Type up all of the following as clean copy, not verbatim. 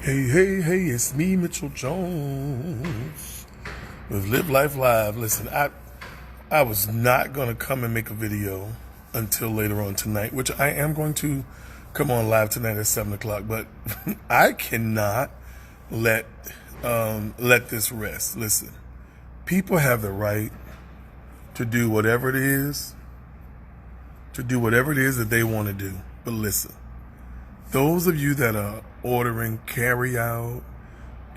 Hey, it's me, Mitchell Jones, with Live Life Live. Listen, I was not going to come and make a video until later on tonight, which I am going to come on live tonight at 7 o'clock, but I cannot let this rest. Listen, people have the right to do whatever it is, that they want to do. But listen, those of you that are ordering Carryout,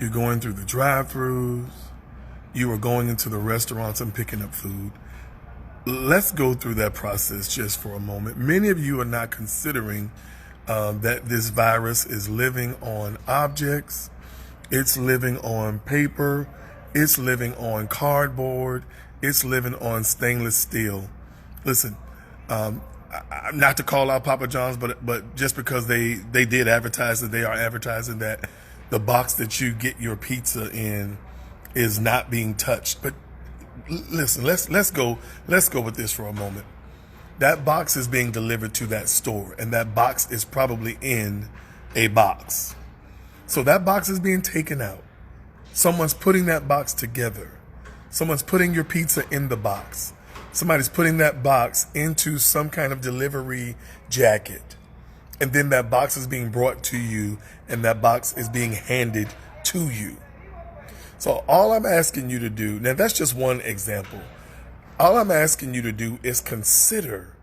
you're going through the Drive-Thrus, you are going into the restaurants and picking up food, let's go through that process just for a moment. Many of you are not considering that this virus is living on objects, it's living on paper, it's living on cardboard, it's living on stainless steel. Listen, not to call out Papa John's, but just because they did advertise that they are advertising that the box that you get your pizza in is not being touched. But listen, let's go with this for a moment. That box is being delivered to that store, and that box is probably in a box. So that box is being taken out. Someone's putting that box together. Someone's putting your pizza in the box. Somebody's putting that box into some kind of delivery jacket. And then that box is being brought to you, and that box is being handed to you. So all I'm asking you to do, now that's just one example. All I'm asking you to do is consider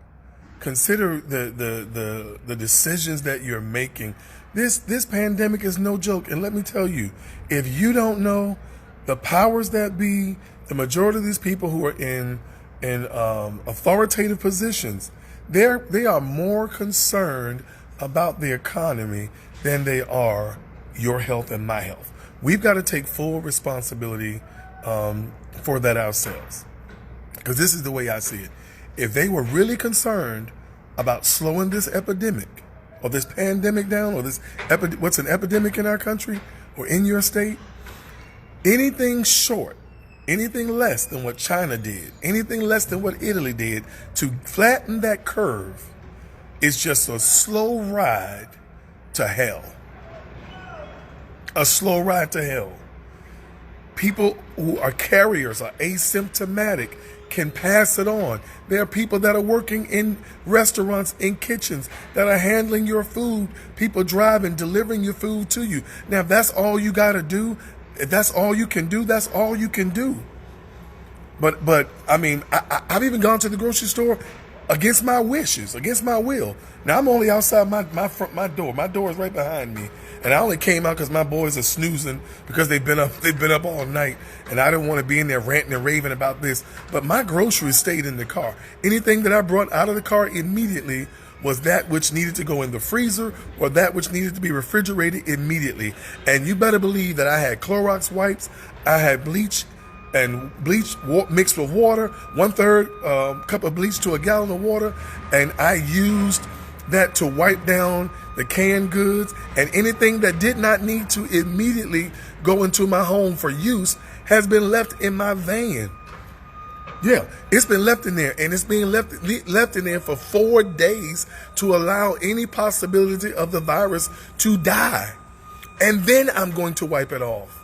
the decisions that you're making. This pandemic is no joke. And let me tell you, if you don't know, the powers that be, the majority of these people who are in authoritative positions, they are more concerned about the economy than they are your health and my health. We've got to take full responsibility for that ourselves, because this is the way I see it. If they were really concerned about slowing this epidemic or this pandemic down, or this what's an epidemic in our country or in your state, anything less than what China did, anything less than what Italy did to flatten that curve is just a slow ride to hell. A slow ride to hell. People who are carriers, are asymptomatic, can pass it on. There are people that are working in restaurants, in kitchens, that are handling your food, people driving, delivering your food to you. Now, if that's all you got to do, if that's all you can do, that's all you can do. But I mean, I've even gone to the grocery store against my wishes, against my will. Now, I'm only outside my door. My door is right behind me. And I only came out because my boys are snoozing because they've been up all night, and I didn't want to be in there ranting and raving about this. But my groceries stayed in the car. Anything that I brought out of the car immediately was that which needed to go in the freezer or that which needed to be refrigerated immediately. And you better believe that I had Clorox wipes, I had bleach mixed with water, 1/3 cup of bleach to a gallon of water, and I used that to wipe down the canned goods, and anything that did not need to immediately go into my home for use has been left in my van. Yeah, it's been left in there, and it's being left in there for 4 days to allow any possibility of the virus to die. And then I'm going to wipe it off.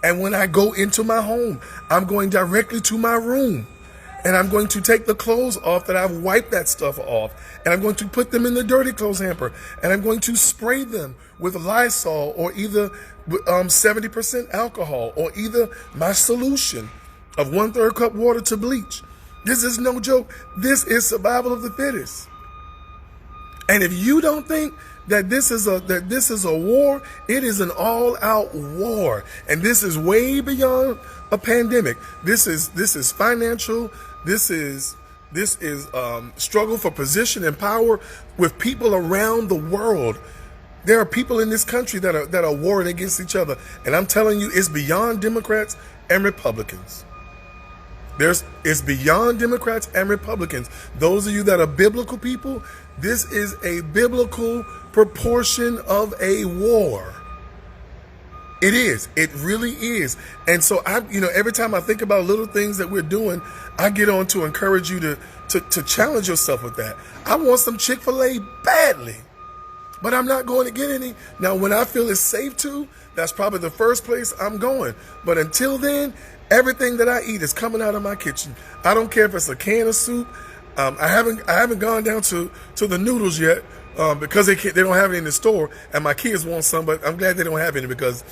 And when I go into my home, I'm going directly to my room, and I'm going to take the clothes off that I've wiped that stuff off, and I'm going to put them in the dirty clothes hamper, and I'm going to spray them with Lysol or either 70% alcohol or either my solution of 1/3 cup water to bleach. This is no joke. This is survival of the fittest. And if you don't think that this is a war, it is an all-out war, and this is way beyond a pandemic. This is financial. This is struggle for position and power with people around the world. There are people in this country that are warring against each other, and I'm telling you, it's beyond Democrats and Republicans. It's beyond Democrats and Republicans. Those of you that are biblical people, this is a biblical proportion of a war. It is. It really is. And so every time I think about little things that we're doing, I get on to encourage you to challenge yourself with that. I want some Chick-fil-A badly. but I'm not going to get any. Now, when I feel it's safe to, that's probably the first place I'm going. But until then, everything that I eat is coming out of my kitchen. I don't care if it's a can of soup. I haven't gone down to the noodles yet because they don't have it in the store, and my kids want some. But I'm glad they don't have any because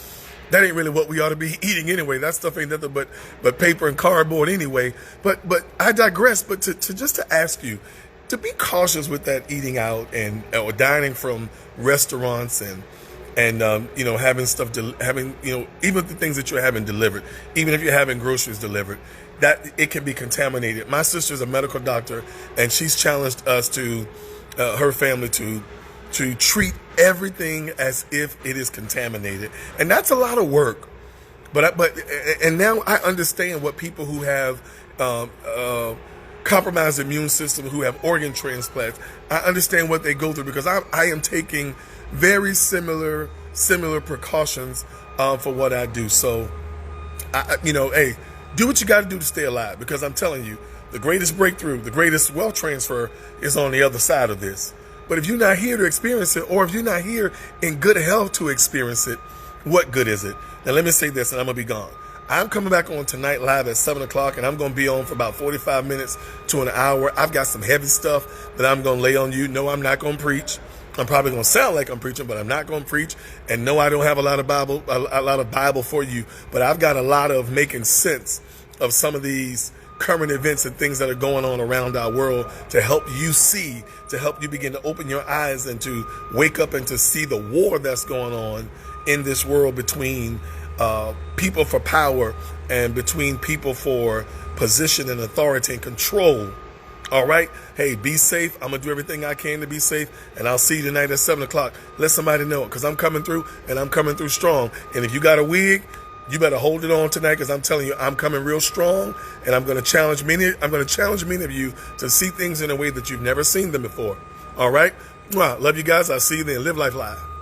that ain't really what we ought to be eating anyway. That stuff ain't nothing but paper and cardboard anyway. But I digress. But to just to ask you to be cautious with that eating out and or dining from restaurants and having stuff even the things that you're having delivered, even if you're having groceries delivered, that it can be contaminated. My sister's a medical doctor, and she's challenged us to her family to treat everything as if it is contaminated, and that's a lot of work. But now I understand what people who have compromised immune system, who have organ transplants, I understand what they go through because I am taking very similar precautions for what I do. So, hey, do what you got to do to stay alive, because I'm telling you, the greatest breakthrough, the greatest wealth transfer is on the other side of this. But if you're not here to experience it, or if you're not here in good health to experience it, what good is it? Now, let me say this, and I'm going to be gone. I'm coming back on tonight live at 7 o'clock, and I'm going to be on for about 45 minutes to an hour. I've got some heavy stuff that I'm going to lay on you. No, I'm not going to preach. I'm probably going to sound like I'm preaching, but I'm not going to preach. And no, I don't have a lot of Bible for you, but I've got a lot of making sense of some of these current events and things that are going on around our world to help you see, to help you begin to open your eyes and to wake up and to see the war that's going on in this world between people for power and between people for position and authority and control. All right. Hey, be safe. I'm going to do everything I can to be safe. And I'll see you tonight at 7 o'clock. Let somebody know, because I'm coming through, and I'm coming through strong. And if you got a wig, you better hold it on tonight, because I'm telling you, I'm coming real strong. And I'm going to challenge many of you to see things in a way that you've never seen them before. All right. Well, love you guys. I'll see you then. Live Life Live.